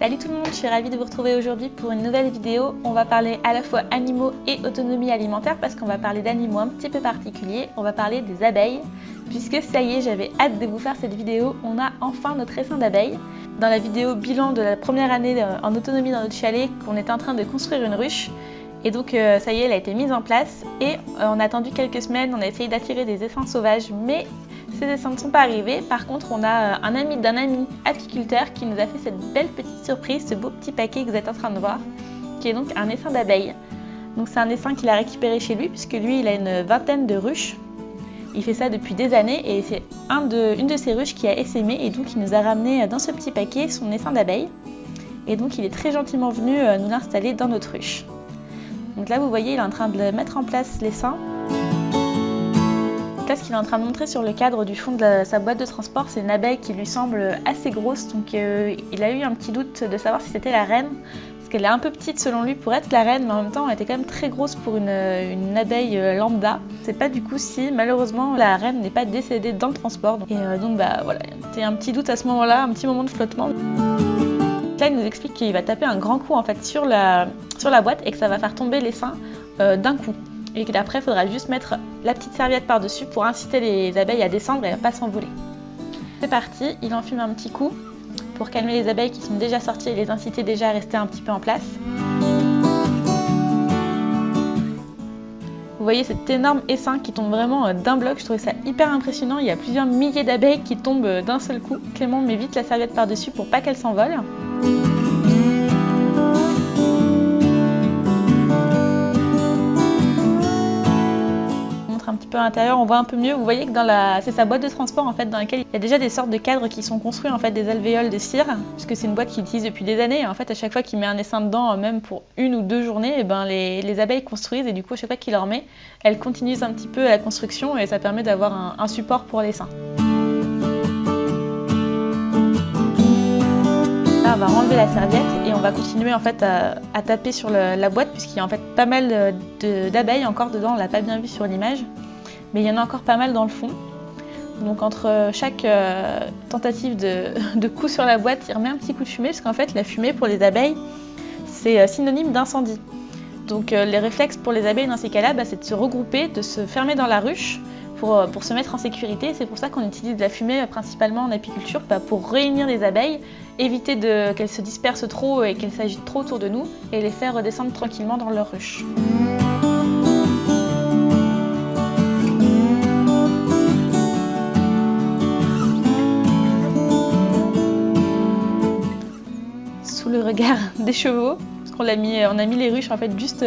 Salut tout le monde, je suis ravie de vous retrouver aujourd'hui pour une nouvelle vidéo. On va parler à la fois animaux et autonomie alimentaire parce qu'on va parler d'animaux un petit peu particuliers. On va parler des abeilles puisque ça y est, j'avais hâte de vous faire cette vidéo. On a enfin notre essaim d'abeilles. Dans la vidéo bilan de la première année en autonomie dans notre chalet, qu'on était en train de construire une ruche. Et donc ça y est, elle a été mise en place et on a attendu quelques semaines, on a essayé d'attirer des essaims sauvages, mais ces essaims ne sont pas arrivés. Par contre, on a un ami d'un ami apiculteur qui nous a fait cette belle petite surprise, ce beau petit paquet que vous êtes en train de voir, qui est donc un essaim d'abeilles. Donc c'est un essaim qu'il a récupéré chez lui, puisque lui il a une vingtaine de ruches. Il fait ça depuis des années et c'est une de ses ruches qui a essaimé et donc il nous a ramené dans ce petit paquet son essaim d'abeilles. Et donc il est très gentiment venu nous l'installer dans notre ruche. Donc là vous voyez, il est en train de mettre en place l'essaim. Là, ce qu'il est en train de montrer sur le cadre du fond de sa boîte de transport, c'est une abeille qui lui semble assez grosse. Donc il a eu un petit doute de savoir si c'était la reine, parce qu'elle est un peu petite selon lui pour être la reine, mais en même temps elle était quand même très grosse pour une abeille lambda. C'est pas du coup si malheureusement la reine n'est pas décédée dans le transport. Donc bah voilà, c'était un petit doute à ce moment-là, un petit moment de flottement. Là, il nous explique qu'il va taper un grand coup en fait sur la boîte et que ça va faire tomber l'essaim d'un coup. Et qu'après, il faudra juste mettre la petite serviette par-dessus pour inciter les abeilles à descendre et à ne pas s'envoler. C'est parti, il enfume un petit coup pour calmer les abeilles qui sont déjà sorties et les inciter déjà à rester un petit peu en place. Vous voyez cet énorme essaim qui tombe vraiment d'un bloc, je trouvais ça hyper impressionnant. Il y a plusieurs milliers d'abeilles qui tombent d'un seul coup. Clément met vite la serviette par-dessus pour pas qu'elle s'envole. Un petit peu à l'intérieur, on voit un peu mieux. Vous voyez que c'est sa boîte de transport en fait, dans laquelle il y a déjà des sortes de cadres qui sont construits en fait, des alvéoles de cire, puisque c'est une boîte qu'il utilise depuis des années. Et en fait, à chaque fois qu'il met un essaim dedans, même pour une ou deux journées, et les abeilles construisent et du coup, à chaque fois qu'il leur met, elles continuent un petit peu la construction et ça permet d'avoir un support pour l'essaim. Là, on va enlever la serviette et on va continuer en fait à taper sur la boîte puisqu'il y a en fait pas mal d'abeilles encore dedans. On l'a pas bien vu sur l'image, mais il y en a encore pas mal dans le fond. Donc entre chaque tentative de coup sur la boîte, il remet un petit coup de fumée parce qu'en fait la fumée pour les abeilles c'est synonyme d'incendie. Donc les réflexes pour les abeilles dans ces cas-là, c'est de se regrouper, de se fermer dans la ruche pour se mettre en sécurité. C'est pour ça qu'on utilise de la fumée principalement en apiculture, pour réunir les abeilles, éviter qu'elles se dispersent trop et qu'elles s'agitent trop autour de nous et les faire redescendre tranquillement dans leur ruche. Sous le regard des chevaux, parce qu'on a mis les ruches en fait juste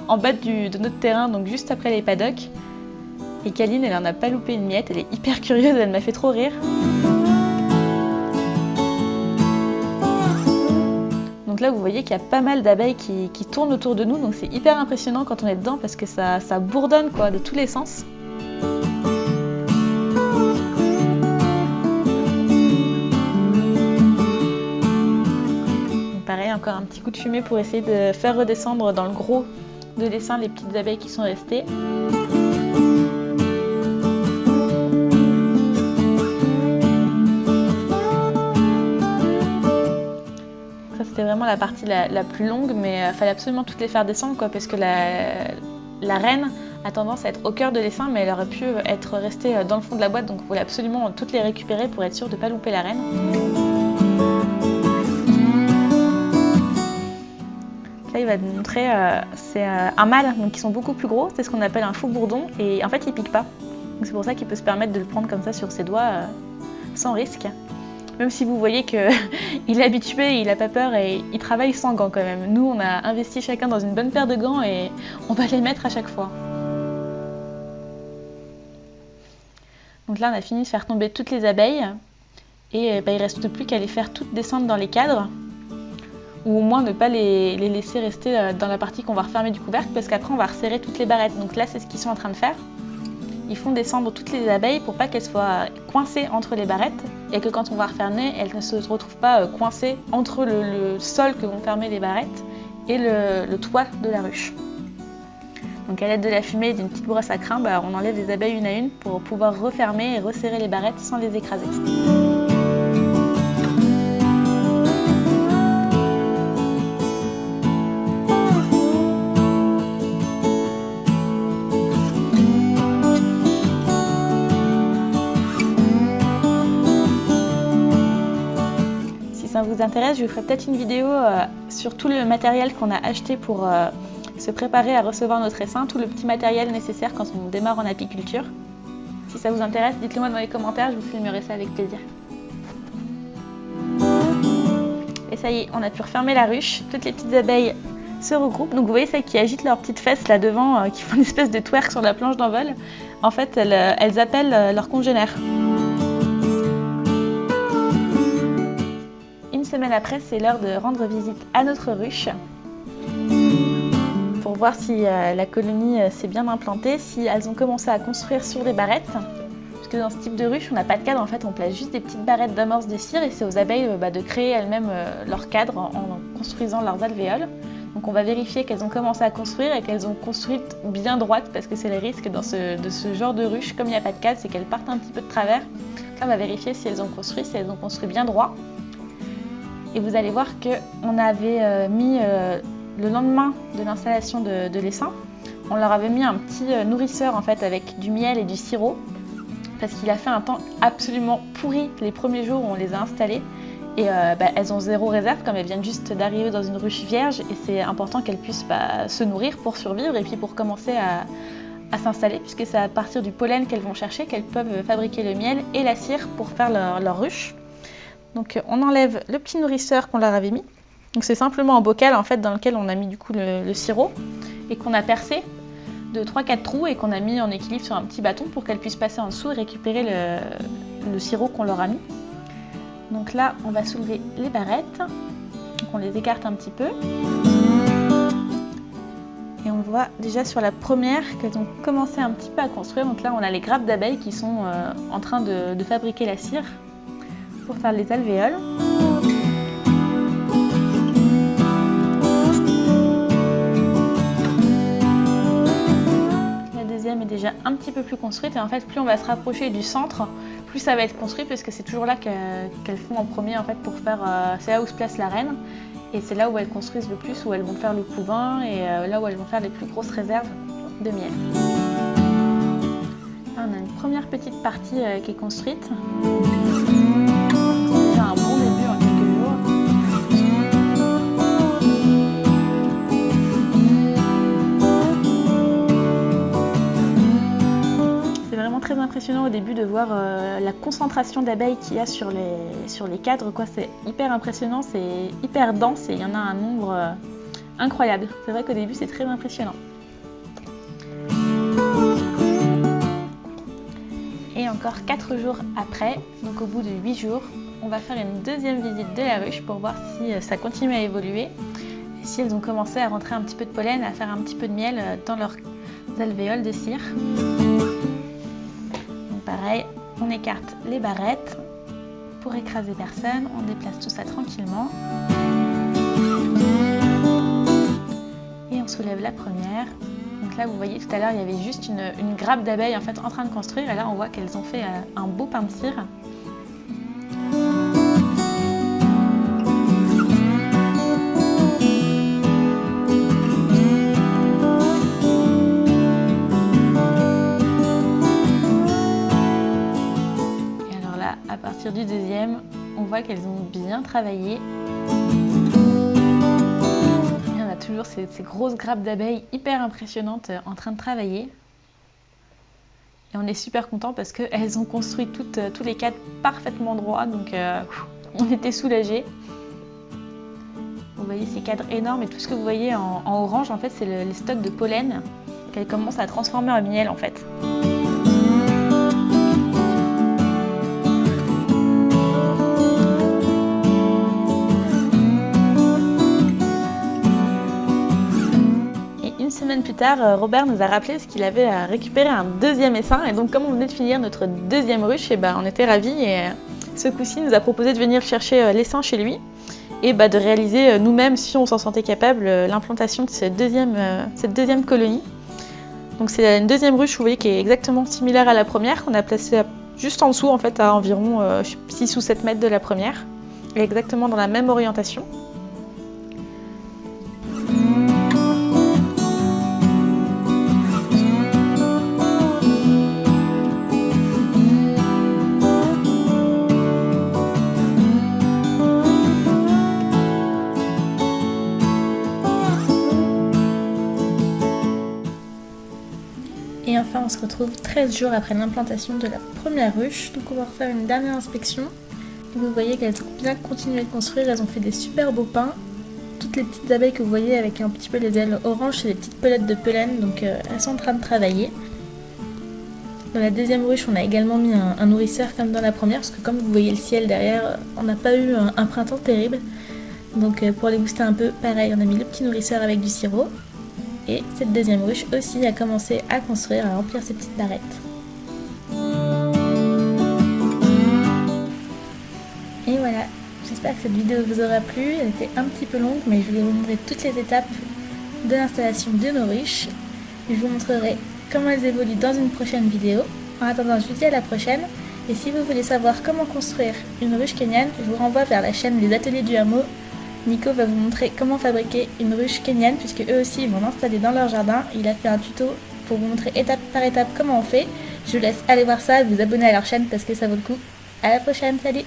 en bas de notre terrain, donc juste après les paddocks. Et Kaline, elle en a pas loupé une miette, elle est hyper curieuse, elle m'a fait trop rire. Donc là, vous voyez qu'il y a pas mal d'abeilles qui tournent autour de nous, donc c'est hyper impressionnant quand on est dedans parce que ça bourdonne quoi, de tous les sens. Donc pareil, encore un petit coup de fumée pour essayer de faire redescendre dans le gros de l'essaim les petites abeilles qui sont restées. C'était vraiment la partie la plus longue, mais il fallait absolument toutes les faire descendre quoi, parce que la reine a tendance à être au cœur de l'essaim, mais elle aurait pu être restée dans le fond de la boîte, donc il fallait absolument toutes les récupérer pour être sûr de ne pas louper la reine. Là il va nous montrer, c'est un mâle, donc ils sont beaucoup plus gros, c'est ce qu'on appelle un fou bourdon, et en fait il pique pas. Donc c'est pour ça qu'il peut se permettre de le prendre comme ça sur ses doigts sans risque. Même si vous voyez qu'il est habitué, il n'a pas peur et il travaille sans gants quand même. Nous, on a investi chacun dans une bonne paire de gants et on va les mettre à chaque fois. Donc là, on a fini de faire tomber toutes les abeilles et il ne reste plus qu'à les faire toutes descendre dans les cadres ou au moins ne pas les laisser rester dans la partie qu'on va refermer du couvercle parce qu'après, on va resserrer toutes les barrettes. Donc là, c'est ce qu'ils sont en train de faire. Ils font descendre toutes les abeilles pour pas qu'elles soient coincées entre les barrettes et que quand on va refermer, elles ne se retrouvent pas coincées entre le sol que vont fermer les barrettes et le toit de la ruche. Donc à l'aide de la fumée et d'une petite brosse à crin, on enlève les abeilles une à une pour pouvoir refermer et resserrer les barrettes sans les écraser. vous intéresse, je vous ferai peut-être une vidéo sur tout le matériel qu'on a acheté pour se préparer à recevoir notre essaim, tout le petit matériel nécessaire quand on démarre en apiculture. Si ça vous intéresse, dites-le moi dans les commentaires, je vous filmerai ça avec plaisir. Et ça y est, on a pu refermer la ruche, toutes les petites abeilles se regroupent. Donc vous voyez celles qui agitent leurs petites fesses là devant, qui font une espèce de twerk sur la planche d'envol. En fait, elles appellent leurs congénères. Une semaine après, c'est l'heure de rendre visite à notre ruche pour voir si la colonie s'est bien implantée, si elles ont commencé à construire sur des barrettes. Parce que dans ce type de ruche, on n'a pas de cadre, en fait, on place juste des petites barrettes d'amorce de cire et c'est aux abeilles de créer elles-mêmes leur cadre en construisant leurs alvéoles. Donc on va vérifier qu'elles ont commencé à construire et qu'elles ont construit bien droite parce que c'est le risque de ce genre de ruche, comme il n'y a pas de cadre, c'est qu'elles partent un petit peu de travers. Donc là, on va vérifier si elles ont construit bien droit. Et vous allez voir qu'on avait mis le lendemain de l'installation de l'essaim, on leur avait mis un petit nourrisseur en fait avec du miel et du sirop parce qu'il a fait un temps absolument pourri les premiers jours où on les a installées et elles ont zéro réserve comme elles viennent juste d'arriver dans une ruche vierge et c'est important qu'elles puissent se nourrir pour survivre et puis pour commencer à s'installer puisque c'est à partir du pollen qu'elles vont chercher qu'elles peuvent fabriquer le miel et la cire pour faire leur ruche. Donc on enlève le petit nourrisseur qu'on leur avait mis. Donc c'est simplement un bocal en fait dans lequel on a mis du coup le sirop et qu'on a percé de 3-4 trous et qu'on a mis en équilibre sur un petit bâton pour qu'elles puissent passer en dessous et récupérer le sirop qu'on leur a mis. Donc là on va soulever les barrettes, donc on les écarte un petit peu. Et on voit déjà sur la première qu'elles ont commencé un petit peu à construire. Donc là on a les grappes d'abeilles qui sont en train de fabriquer la cire pour faire les alvéoles. Est déjà un petit peu plus construite et en fait plus on va se rapprocher du centre, plus ça va être construit parce que c'est toujours là qu'elles font en premier en fait pour faire, c'est là où se place la reine et c'est là où elles construisent le plus, où elles vont faire le couvain et là où elles vont faire les plus grosses réserves de miel. Là, on a une première petite partie qui est construite. C'est déjà un bon début en quelques jours. Très impressionnant au début de voir la concentration d'abeilles qu'il y a sur les cadres, quoi. C'est hyper impressionnant, c'est hyper dense et il y en a un nombre incroyable. C'est vrai qu'au début c'est très impressionnant. Et encore 4 jours après, donc au bout de 8 jours, on va faire une deuxième visite de la ruche pour voir si ça continue à évoluer, et si elles ont commencé à rentrer un petit peu de pollen, à faire un petit peu de miel dans leurs alvéoles de cire. Pareil, on écarte les barrettes pour écraser personne, on déplace tout ça tranquillement. Et on soulève la première. Donc là vous voyez tout à l'heure il y avait juste une grappe d'abeilles en fait en train de construire et là on voit qu'elles ont fait un beau pain de cire. À partir du deuxième, on voit qu'elles ont bien travaillé. Et on a toujours ces grosses grappes d'abeilles hyper impressionnantes en train de travailler. Et on est super content parce qu'elles ont construit tous les cadres parfaitement droits, donc on était soulagés. Vous voyez ces cadres énormes et tout ce que vous voyez en orange, en fait, c'est les stocks de pollen qu'elles commencent à transformer en miel en fait. Une semaine plus tard, Robert nous a rappelé qu'il avait récupéré un deuxième essaim et donc comme on venait de finir notre deuxième ruche, et on était ravis et ce coup-ci il nous a proposé de venir chercher l'essaim chez lui et de réaliser nous-mêmes, si on s'en sentait capable, l'implantation de cette deuxième colonie. Donc c'est une deuxième ruche, vous voyez, qui est exactement similaire à la première, qu'on a placée juste en dessous en fait, à environ 6 ou 7 mètres de la première, et exactement dans la même orientation. on se retrouve 13 jours après l'implantation de la première ruche. Donc on va refaire une dernière inspection. Vous voyez qu'elles ont bien continué de construire, elles ont fait des super beaux pains. Toutes les petites abeilles que vous voyez avec un petit peu les ailes oranges, c'est des petites pelettes de pollen, donc elles sont en train de travailler. Dans la deuxième ruche, on a également mis un nourrisseur comme dans la première, parce que comme vous voyez le ciel derrière, on n'a pas eu un printemps terrible. Donc pour les booster un peu, pareil, on a mis le petit nourrisseur avec du sirop. Et cette deuxième ruche aussi a commencé à construire, à remplir ses petites barrettes. Et voilà, j'espère que cette vidéo vous aura plu. Elle était un petit peu longue, mais je vais vous montrer toutes les étapes de l'installation de nos ruches. Je vous montrerai comment elles évoluent dans une prochaine vidéo. En attendant, je vous dis à la prochaine. Et si vous voulez savoir comment construire une ruche kenyane, je vous renvoie vers la chaîne Les Ateliers du Hameau. Nico va vous montrer comment fabriquer une ruche kenyane, puisque eux aussi ils vont l'installer dans leur jardin. Il a fait un tuto pour vous montrer étape par étape comment on fait. Je vous laisse aller voir ça et vous abonner à leur chaîne parce que ça vaut le coup. À la prochaine, salut!